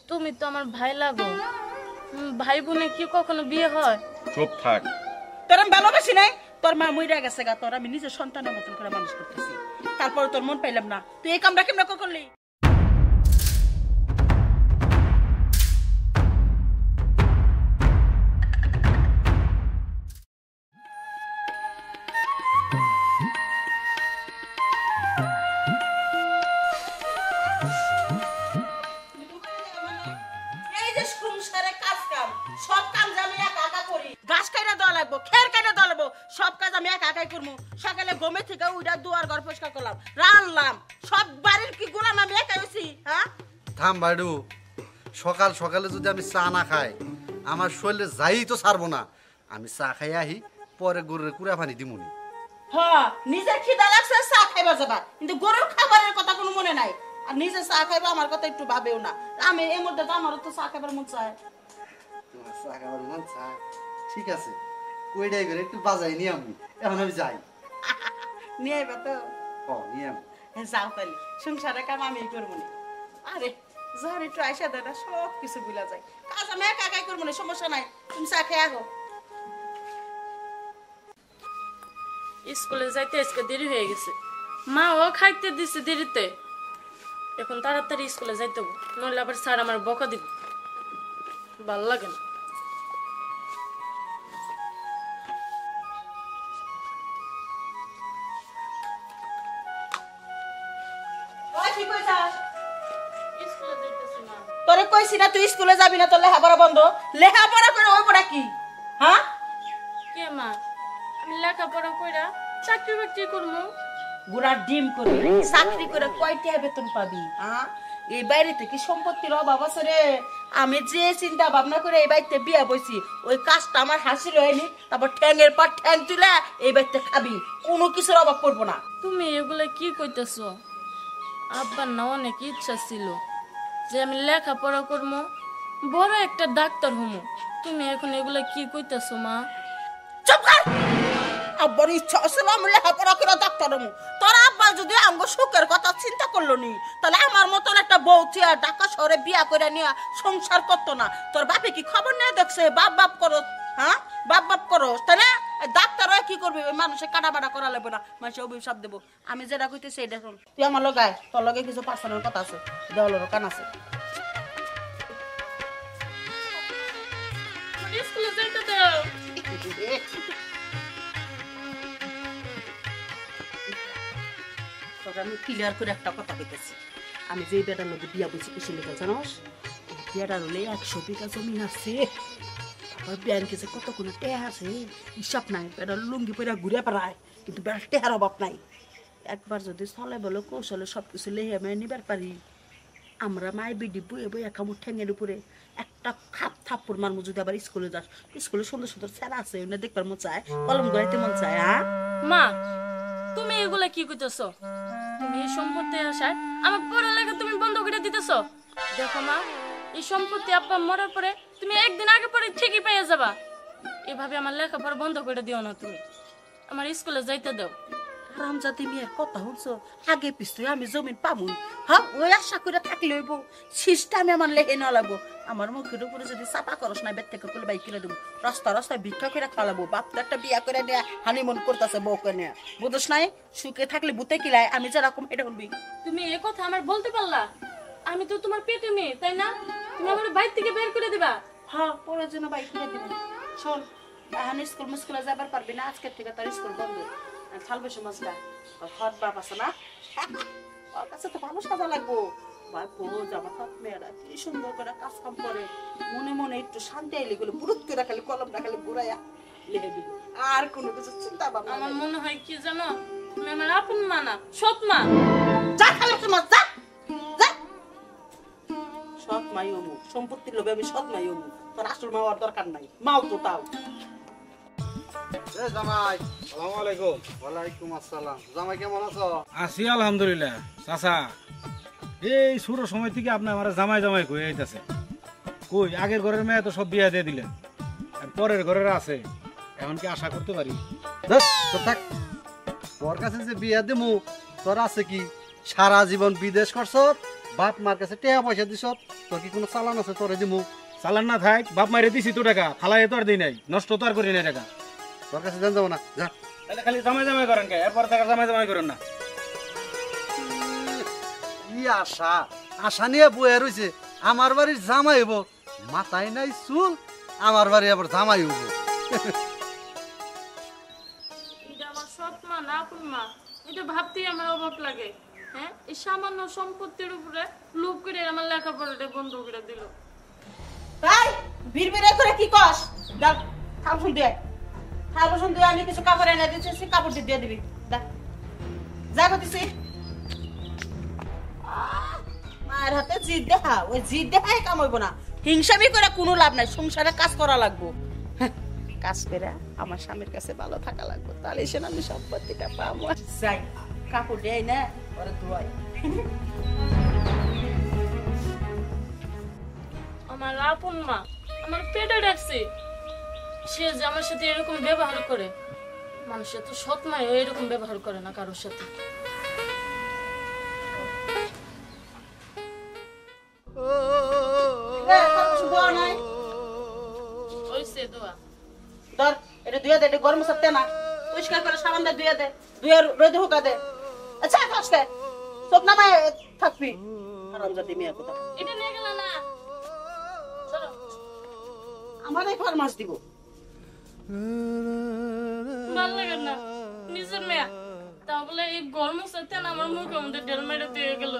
তুমি তো আমার ভাই লাগো, ভাই বোনে কি কখনো বিয়ে হয়? চুপ থাক। তোর আমি ভালোবাসি নাই, তোর মা মইরা গেছে গা, তোর আমি নিজের সন্তানের মতন করে মানুষ করতেছি, তারপরে তোর মন পাইলাম না, তুই এই কামটা কেমন করলি? সকালে ঘুমে থেকে উইরা দুয়ার ঘর পরিষ্কার করলাম, রান্নাম, সব বাড়ির কি গোলাম আমি একাই হইছি? হ্যাঁ থাম বাড়ু, সকাল সকালে যদি আমি চা না খাই আমার শরীরে যাই তো ছাড়বো না। আমি চা খাই আহি, পরে গরুর কুড়া পানি দিমুনি। হ্যাঁ, নিজের খিদা লাগছে চা খাইবা যাবা, কিন্তু গরুর খাবারের কথা কোনো মনে নাই। আর নিজে চা খাইবা আমার কথা একটু ভাবেও না। আমি এই মধ্যে তো আমারও তো চা খাইবার মন চায়। চা খাবার মন চায়, ঠিক আছে, কইটাই করে একটু বাজাই নিয়ে আমি, এখন আমি যাই। নিয়ে আইবা তো? নিয়ে আমি যাও তাহলে, সংসারের কাম আমি করবো না। আরে যখন একটু আইসা দেয় না সব কিছু ভুলা যায়। কাজ আমি একা একাই করবো না, সমস্যা নাই, তুমি চা খেয়ে আগো। স্কুলে যাইতে আজকে দেরি হয়ে গেছে, মা ও খাইতে দিছে দেরিতে, এখন তাড়াতাড়ি স্কুলে যাইতে হবে, নইলে আবার স্যার আমার বকা দিব, ভাল লাগে না। তোরে কইছি না তুই স্কুলে যাবি না, তোর লেখাপড়া বন্ধ। লেখাপড়া করে ওই পড়া কি? হ্যাঁ কে মা, আমি লেখাপড়া কইরা চাকরি বাকরি করবো? গুড়ার ডিম করে চাকরি করে কয়টা বেতন পাবি? হ্যাঁ, এই বাইরেতে কি সম্পত্তির অভাব আছে রে? আমি যে চিন্তা ভাবনা করে এই বাড়িতে বিয়া বইছি, ওই কাজটা আমার হাসিল হয়নি, তারপর ঠ্যাঙের পর ঠ্যাং তুলে এই বাড়িতে খাবি, কোনো কিছুর অভাব পড়বো না। তুমি এগুলা কি কইতেছো? আব্বার না অনেক ইচ্ছা ছিল যে আমি লেখাপড়া করবো, বড় একটা ডাক্তার হমু, তুমি এখন এগুলা কি কইতেছো মা? চুপ কর! আব্বার ইচ্ছা ছিল আমি লেখাপড়া করে ডাক্তার হমু, তোর আব্বা যদি আমগো সুখের কথা চিন্তা করলো নি, তাহলে আমার মতন একটা বউ চেয়ে ঢাকা শহরে বিয়া করে নিয়ে সংসার করতো না। তোর বাপে কি খবর নিয়ে দেখছে বাপ বাপ করো? হ্যাঁ, বাপ বাপ করো, তাই না? ডাক্তার হয় কি করবি? ওই মানুষে কাটা বাটা করা লাগবে না, মানুষে অভিশাপ দেবো। আমি যেটা কইতেছি এটা শুন, তুই আমার লগায়, তোর লগে কিছু পার্সোনাল কথা আছে, দেওয়ালেরও কান আছে। স্কুলে যাইতে দাও। আমি ক্লিয়ার করে একটা কথা কইতেছি, আমি যে বেটার লোকে বিয়া বলছি কিসের লেখা জানোস? বেটার হলে 100 বিঘা জমি আছে, আবার ব্যাংকে যে কত কোনো টেহা আছে হিসাব নাই। বেটার লুঙ্গি পরে ঘুরে বেড়ায়, কিন্তু বেটার টেহার অভাব নাই। একবার যদি চলে বলো কৌশলে সবকিছু লেহে মেয়ে নিবার পারি, আমরা মায় বিডি বয়ে বয়ে একামুর ঠ্যাঙের উপরে একটা খাপ থাপ্পড় মারমু। যদি আবার স্কুলে যাস, স্কুলে সুন্দর সুন্দর ছেলে আছে, ওটা দেখবার মন চায়, কলম গড়াইতে মন চায়। হ্যাঁ মা, তুমি এগুলা কি কইতেছো? তুমি এই সম্পত্তি আসায় আমার পড়ালেখা তুমি বন্ধ করে দিতেছো। দেখো মা, এই সম্পত্তি আব্বা মরার পরে তুমি একদিন আগে পরে ঠিকই পেয়ে যাবা, এভাবে আমার লেখাপড়া বন্ধ করে দিও না, তুমি আমার স্কুলে যাইতে দাও। রামজাতি মেয়ের কথা শুনছো, আগে পিছতে আমি জমিন পামুই। হ্যাঁ, ওই আশা করে থাকলে হইব, সিস্টেমে আমার লেহে না লাগবো। আমার মুখের উপরে যদি চাপা করস না, বেদ থেকে করলে বাইক কিনে দেবো, রাস্তা রাস্তায় ভিক্ষা করে খাওয়াবো। বাপ তো একটা বিয়া করে নেয়া হানিমুন করতেছে বউকে নেয়া, বুঝোস নাই? সুখে থাকলে বুতে কিলায়, আমি যেরকম এটা বলবি। তুমি এ কথা আমার বলতে পারলা? আমি তো তোমার পেটে মেয়ে, তাই না? তুমি আমার বাইর থেকে বের করে দিবা? হ্যাঁ, পরে জন্য বাইক কিনে দেবো। শোন, এখন স্কুল মুস্কুলে যাবার পারবি না, আজকের থেকে তার স্কুল বন্ধ। ফালবে সমাজটা হট বাপ আছে না, ওর কাছে তো ভালো সাজা লাগবো। আমার হাত মেয়েরা কি সুন্দর করে কাজ কাম করে, মনে মনে একটু শান্তি আইলে গুলো বুরুত করে খালি কলমটা খালি ঘুরাইয়া লিখে দিবি, আর কোনো কিছু চিন্তা ভাবনা। আমার মনে হয় কি জানো, তুমি আমার আপন মা না, সৎ মা। যা খালি তোমার যা যা, সৎ মাই অমু, সম্পত্তির লোভে আমি সৎ মাই অমু, তোর আসল মা হওয়ার দরকার নাই, মাও তো তাও। জামাই, আসসালামু আলাইকুম। ওয়ালাইকুম আসসালাম। জামাই কেমন আছো? আছি আলহামদুলিল্লাহ। চাচা, এই শুরু সময় থেকে আপনি আমার জামাই জামাই কই আইতাছে। কই আগের ঘরের মেয়ে তো সব বিয়া দিয়ে দিলেন, আর পরের ঘরের আছে, এখন কি আশা করতে পারি? থাক, তোর কাছে যে বিয়া দেবো, তোর আছে কি সারা জীবন বিদেশ করছ, বাপ মার কাছে টাকা পয়সা দিছ তোর কি কোনো চালান আছে তোরে দিমু? চালান না থাক, বাপ মাইরে দিছি তো টাকা, ফালাই তো আর দিই নাই, নষ্ট তো আর করি নাই টাকা। তোর কাছে জান যাবো না, যা। তাহলে খালি জামাই জামাই করেন কে? এরপর থেকে জামাই জামাই করেন না। ই আশা আশা নিয়ে বয়ে রয়েছে আমার বাড়ির জামাই হইব, মাথায় নাই চুল, আমার বাড়ি আবার জামাই হইব। এটা আমার সৎ মা না আপন মা, এটা ভাবতেই আমার অবাক লাগে। হ্যাঁ, এই সামান্য সম্পত্তির উপরে লোভ করে আমার লেখাপড়াটা বন্ধ করে দিল। তাই বিড়বিড়ে করে কি কস? দাও থামসুন দিয়ে থামসুন দিয়ে আমি কিছু কাপড় এনে দিচ্ছি, কাপড় দিয়ে দিবি। দা যা করতেছি মায়ের হাতে জিদ দেখা, ওই জিদ দেখাই কামাইব না। হিংসামি করে কোনো লাভ নাই, সংসারে কাজ করা লাগবো। হ্যাঁ, কাজ করে আমার স্বামীর কাছে ভালো থাকা লাগবে, তাহলে সে আমি সম্পত্তিটা পাবো। যাই কাপড় দেয় না ওরা ধোয়াই। আমার আপন মা আমার পেটে রাখছে, সে যে আমার সাথে এরকম ব্যবহার করে, মানুষের তো সৎ মায়েও এরকম ব্যবহার করে না কারোর সাথে। ওইসে দোয়া ধর এটা ধুয়ে দে, এটা গরম সত্যি না, পরিষ্কার করে সাবান দিয়ে ধুয়ে দে, ধুয়ে রোদে হুকা দে। আচ্ছা ফাসকে সব নামায় থাকবি হারামজাদি মেয়ে কথা। এটা নিয়ে গেল না, চলো। আমার এই ফরমাস দিব ভাল লাগে না নিজের মেয়া, তা বলে এই গরম সাথে না আমার মুখে আমাদের ডেল মেরে দিয়ে গেল।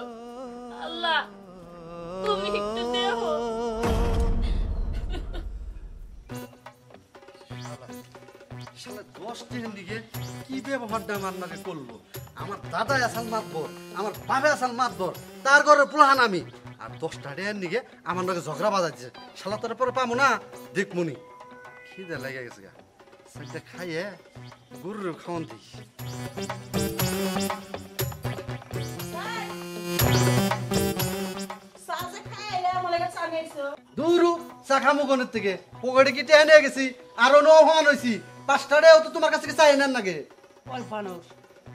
আল্লাহ তুমি একটু দেখো। শালা 10 দিনের দিকে কি ব্যবহারটা আমার নাকি করলো? আমার দাদা আসাল মাতবর, আমার বাবা আসাল মাতবর, তার ঘরে পুলাহান আমি, আর 10টা টাকার দিকে আমার নাকি ঝগড়া বাজাচ্ছে। শালা তোর পরে পাবো না, দেখমুনি। খিদে লেগে গেছে গা, সেটা খাইয়ে গরুর খাওয়ান দিই। দূরু চা খামু গনের থেকে পকেটে কি টেনে নিয়ে গেছি, আরো নহন হয়েছি, 5টা টাকাও তো তোমার কাছে চাই নেন নাকি? ওই ফানুস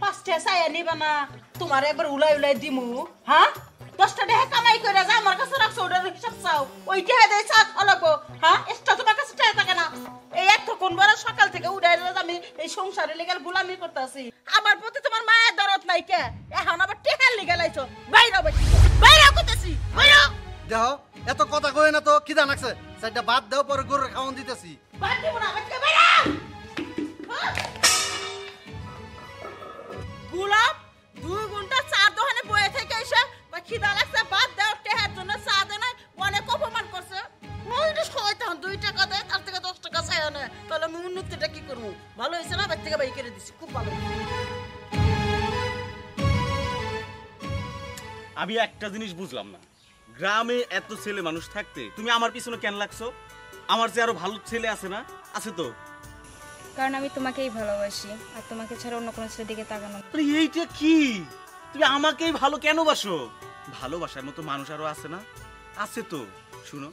5টা চাইয়া নিবা না, তোমার একবার উলাই উলাই দিমু। হ্যাঁ 10টা টাকা কামাই করে যা আমার কাছে রাখছো, ওটার হিসাব চাও, ওই টাকা দিয়ে চা খাওয়াবো। হ্যাঁ এক্সট্রা তোমার কাছে টাকা থাকে না? এই এক কোন বার সকাল থেকে উড়াই আমি এই সংসারে লেগে গোলামি করতেছি, আমার প্রতি তোমার মায়ের দরদ নাই কে? এখন আবার টেকার লিগে লাইছো, বাইরে বাইরে করতেছি বাইরে। দেখো এত কথা কই না তো, খিদা লাগছে, সেটা বাদ দাও, পরে গরুর খাওয়ান দিতেছি। বাদ দিব না, বাচ্চা বাইরে। গোলাপ 2 ঘন্টা চার দোকানে বয়ে থেকে এসে খিদা লাগছে বাদ দাও, টেহার জন্য চা দে না, অনেক অপমান করছে। ওইটা শয়তান 2 টাকা দেয়, তার থেকে 10 টাকা চাই না, তাহলে আমি উন্নতিটা কি করবো? ভালো হয়েছে না, বাড়ি থেকে বাই করে দিছি, খুব ভালো হয়েছে। আমি একটা জিনিস বুঝলাম না, গ্রামে এত ছেলে মানুষ থাকতে তুমি আমার পিছনে কেন লাগছো? আমার যে আরো ভালো ছেলে আছে না? আছে তো। কারণ আমি তোমাকেই ভালোবাসি, আর তোমাকে ছাড়া অন্য কোনো ছেলের দিকে তাকানো না। আরে এইটা কি? তুমি আমাকেই ভালো কেন বাসো? ভালোবাসার মতো মানুষ আরো আছে না? আছে তো। শুনো,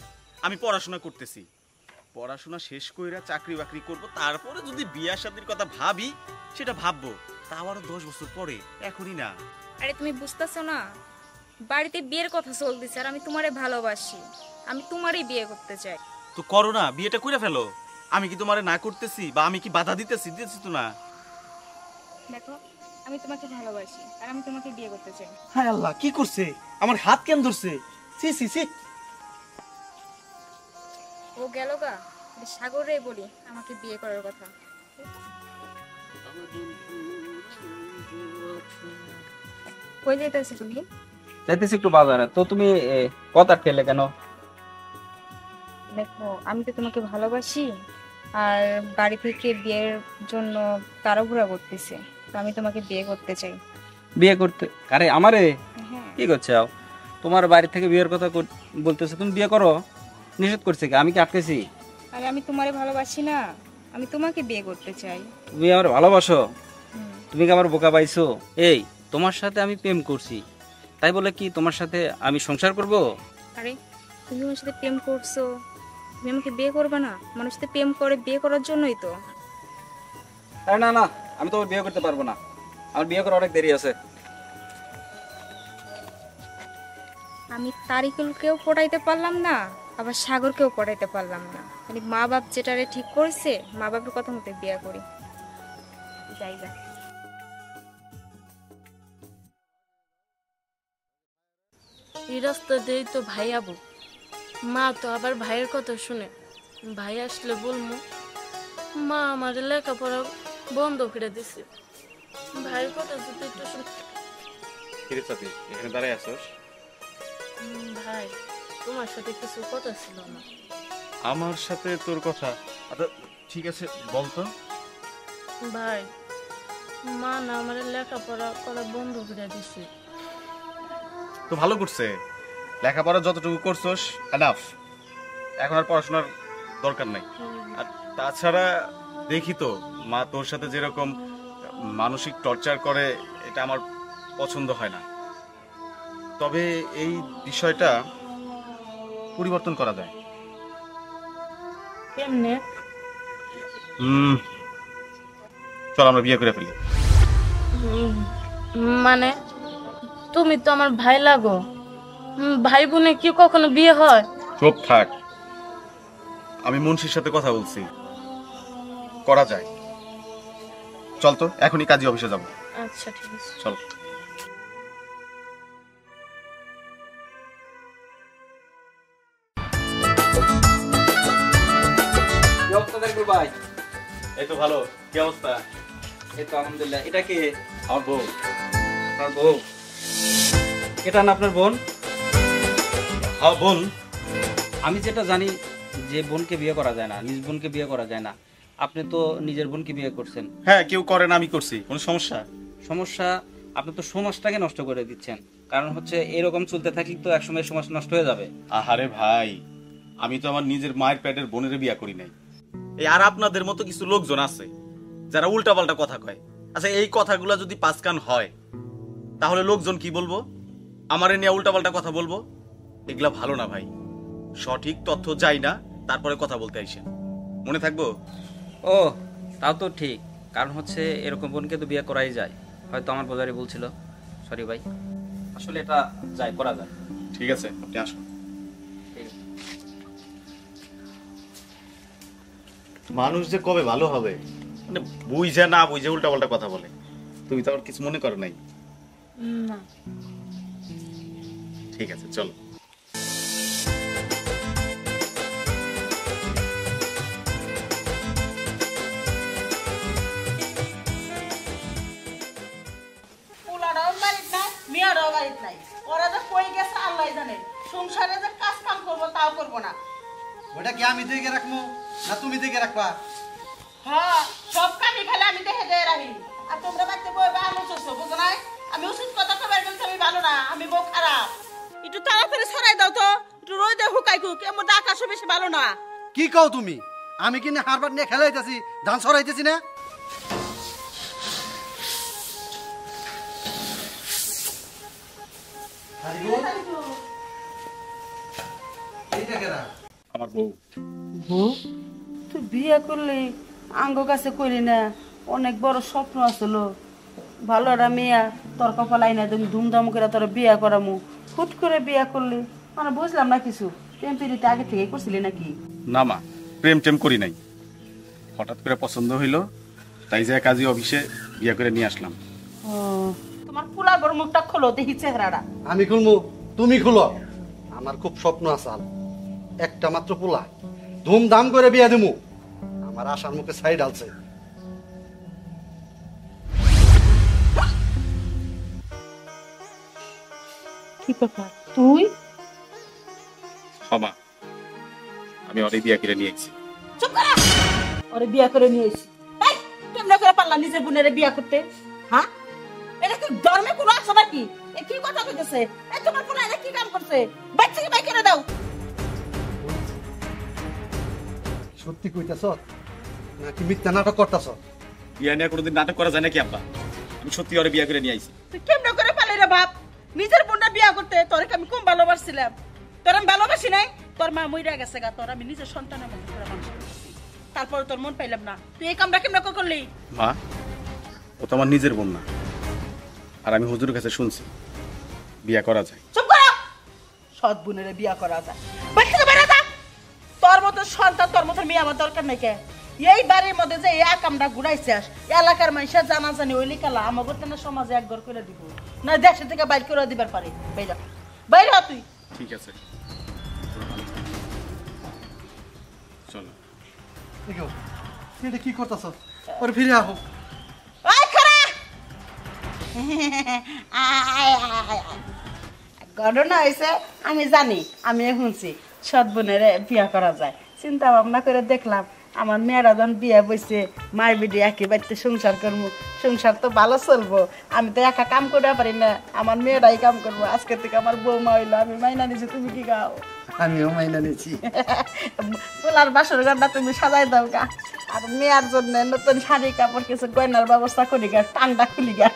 আমি পড়াশোনা করতেছি, পড়াশোনা শেষ কইরা চাকরি বাকরি করব, তারপরে যদি বিয়া শাদীর কথা ভাবি সেটা ভাববো, তাও আরো 10 বছর পরে, এখনই না। আরে তুমি বুঝতেছো না, বাড়িতে বিয়ের কথা চলতেছে, আর আমি তোমারে ভালোবাসি, আমি তোমারই বিয়ে করতে চাই। তো করো না, বিয়েটা কইরা ফেলো। আমি কি তোমারে না করতেছি, বা আমি কি বাধা দিতেছি? দিতেছি তো না। দেখো আমি তোমাকে ভালোবাসি, আর আমি তোমাকে বিয়ে করতে চাই। হায় আল্লাহ, কি করছে? আমার হাত কেন ধরছে? C C C. ও গেল গা, সাগরে বলি আমাকে বিয়ে করার কথা। কই যেতেছো তুমি? যাইতেছি একটু বাজারে। তো তুমি কথা ঠেলে কেন? দেখো আমি তো তোমাকে ভালোবাসি, আর বাড়ি থেকে বিয়ের জন্য তাড়াহুড়া করতেছে, তো আমি তোমাকে বিয়ে করতে চাই। বিয়ে করতে? আরে আমারে হ্যাঁ। কি করছো? তোমার বাড়ি থেকে বিয়ের কথা বলতেছে, তুমি বিয়ে করো? নিষেধ করছে কি? আমি কি আটকেছি? আরে আমি তোমারে ভালোবাসি না, আমি তোমাকে বিয়ে করতে চাই। তুমি আমার ভালোবাসো? তুমি কি আমার বোকা পাইছো? এই তোমার সাথে আমি প্রেম করছি, তাই বলে কি তোমার সাথে আমি সংসার করব? আরে তুমি আমার সাথে প্রেম করছো, তুমি আমাকে বিয়ে করবে না? মানুষ তো প্রেম করে বিয়ে করার জন্যই তো। আরে না না, আমি তো বিয়ে করতে পারবো না, আমার বিয়ে করার অনেক দেরি আছে। আমি তারিকুলকেও পড়াইতে পারলাম না, আবার সাগরকেও পড়াইতে পারলাম না। মানে মা বাপ যেটারে ঠিক করেছে, মা বাপের কথা মতো বিয়া করি। যাই যা। এই রাস্তা দিয়েই তো ভাই আবু, মা তো আবার ভাইয়ের কথা শুনে। ভাই আসলে বলবো মা আমার লেখাপড়া বন্ধ করে দিছে। ভাইয়ের কথা যদি একটু শুনে। এখানে দাঁড়ায় আসোস? ভাই তোমার সাথে কিছু কথা ছিল না। আমার সাথে তোর কথা? আচ্ছা ঠিক আছে, বলতো। ভাই মা না আমার লেখাপড়া করা বন্ধ করে দিছে। তো ভালো করছে, লেখাপড়া যতটুকু করছস এনাফ, এখন আর পড়াশোনার দরকার নাই। আর তাছাড়া দেখি তো মা তোর সাথে যেরকম মানসিক টর্চার করে, এটা আমার পছন্দ হয় না। তবে এই বিষয়টা পরিবর্তন করা যায়। কেমনে? চল আমরা বিয়ে করে ফেলি। মানে তুমি তো আমার ভাই লাগো, ভাই বোনে কি কখনো বিয়ে হয়? চুপ থাক, আমি মুন্সির সাথে কথা বলছি, করা যায়। চল তো এখনই কাজী অফিসে যাবো। আচ্ছা ঠিক আছে। চল। কি অবস্থা তারিকুল ভাই? এই তো ভালো। কি অবস্থা? এই তো আলহামদুলিল্লাহ। এটা কে? আমার বউ। আপনার বউ? এটা না আপনার বোন? হ্যাঁ বোন। আমি যেটা জানি যে বোনকে বিয়ে করা যায় না, নিজ বোনকে বিয়ে করা যায় না। আপনি তো নিজের বোনকে বিয়ে করছেন। হ্যাঁ, কেউ করে না, আমি করছি। কোনো সমস্যা? সমস্যা? আপনি তো সমাজটাকে নষ্ট করে দিচ্ছেন। কারণ হচ্ছে এরকম চলতে থাকলে তো একসময় সমাজ নষ্ট হয়ে যাবে। আহারে ভাই, আমি তো আমার নিজের মায়ের পেটের বোনের বিয়ে করি নাই। এই আর আপনাদের মতো কিছু লোকজন আছে যারা উল্টাপাল্টা কথা কয়। আচ্ছা, এই কথাগুলো যদি পাঁচ কান হয় তাহলে লোকজন কি বলবো? আমারে নিয়ে উল্টাপাল্টা কথা বলবো। এগুলা ভালো না ভাই। সঠিক তথ্য যাই না, তারপরে কথা বলতে আইসেন, মনে থাকবো? ও, তাও তো ঠিক। কারণ হচ্ছে এরকম বোনকে তো বিয়ে করাই যায়। হয়তো আমার বোঝারই বলছিল। সরি ভাই, আসলে এটা যায়, করা যায়। ঠিক আছে, আপনি আসুন। মানুষ যে কবে ভালো হবে, মানে বুঝে না বুঝে উল্টাপাল্টা কথা বলে। তুমি তো আবার কিছু মনে করো নাই? না। ঠিক আছে, চলো। পোলারাও বাড়িতে নাই, মেয়েরাও বাড়িতে নাই। ওরা যে কই গেছে আল্লাহ জানে। সংসারে যে কাজ কাম করবো তাও করবো না। ওটা কি আমি দেখে রাখবো না তুমি দেখে রাখবা? হ্যাঁ, সব কামই খালি আমি দেখে দিয়ে রাখি। আর তোমরা বাড়িতে বই বা আলো চলছো, বুঝো নাই? আমি ওষুধ কথা কবার বলছি আমি ভালো না, আমি বউ খারাপ। একটু তাড়াতাড়ি ছড়াই দাও তো, একটু রোদে হুকাই কুক, এমন আকাশও বেশি ভালো না। কি কও তুমি? আমি কি না হারবার নিয়ে খেলাইতেছি, ধান সরাইতেছি না? আমার বউ। তুই বিয়ে করলি আঙ্গ কাছে কইলি না? অনেক বড় স্বপ্ন আছিল, ভালো একটা মেয়া তোর কপালাই না, তুমি ধুমধাম করে তোর বিয়া করামু। হুট করে বিয়া করলি, মানে বুঝলাম না কিছু। প্রেম পিড়িতে আগে থেকে করছিলি নাকি? না মা, প্রেম টেম করি নাই। হঠাৎ করে পছন্দ হইলো, তাই যে কাজী অফিসে বিয়ে করে নিয়ে আসলাম। তোমার পুরা বড় মুখটা খোলো, দেখি চেহারাটা। আমি খুলবো, তুমি খুলো। আমার খুব স্বপ্ন আসাল, একটা মাত্র পোলা, ধুমধাম করে বিয়ে দিমু। আমার আশার মুখে ছাই ডালছে। কি ব্যাপার তুই? ক্ষমা, আমি অনেক বিয়ে করে নিয়ে এসেছি। চুপ করা! ওরে বিয়া করে নিয়ে এসেছি। এই, কেমনে করে পারলা নিজের বোনের বিয়া করতে? হ্যাঁ, এটা কি ধর্মে কোনো আছে নাকি? এ কি কথা কইতেছে? এই তোমার পোলা এটা কি কাম করছে? বাচ্চাকে বাই করে দাও। সত্যি কইতাছ নাকি মিথ্যা নাটক করতেছ? বিয়ে নিয়ে কোনোদিন নাটক করা যায় নাকি আব্বা? আমি সত্যি ওরে বিয়ে করে নিয়ে আইছি। তুই কেমনে করে পারলি রে বাপ নিজের বোনটা বিয়া করতে? তোরে আমি কম ভালোবাসছিলাম? তোর আমি ভালোবাসি নাই? তোর মা মইরা গেছে গা, তোর আমি নিজের সন্তানের মতো করে মানুষ করছি। তারপরে তোর মন পাইলাম না, তুই এই কামটা কেমনে করলি? মা, ও তো আমার নিজের বোন না। আর আমি হুজুরের কাছে শুনছি বিয়ে করা যায়। চুপ করো! সৎ বোনের বিয়া করা যায়। বাইরে বেড়া যা, তোর মতো সন্তান তোর মতো মেয়ে আমার দরকার নাই কে। এই বাড়ির মধ্যে যে এই কামটা ঘুরাইছিস, এলাকার মানুষের জানা জানি ওই লিখালা আমার করতে না সমাজে একঘর করে দিব, না দেশে থেকে বাইর করে দিবার পারে। বাইরা বাইরা তুই। ঠিক আছে, চলো। দেখো তুই এটা কি করতেছ? ওরে ফিরে আহো। ওই খারা ঘটনা হয়েছে আমি জানি, আমি শুনছি সৎ বোনের বিয়া করা যায়। চিন্তা ভাবনা করে দেখলাম আমার মেয়েরা যখন বিয়ে বসে মায়ের বিডি একই বাড়িতে সংসার করবো, সংসার তো ভালো চলবো। আমি তো একা কাম করে পারি না, আমার মেয়েরাই কাম করবো। আজকে থেকে আমার বৌমা হইলো, আমি মাইনা নিছি। তুমি কি গাও? আমিও মাইনা নিছি। পোলার বাসর ঘরটা তুমি সাজাই দাও গা, আর মেয়ের জন্য নতুন শাড়ি কাপড় কিছু গয়নার ব্যবস্থা করি গা, টাংটা খুলি গা।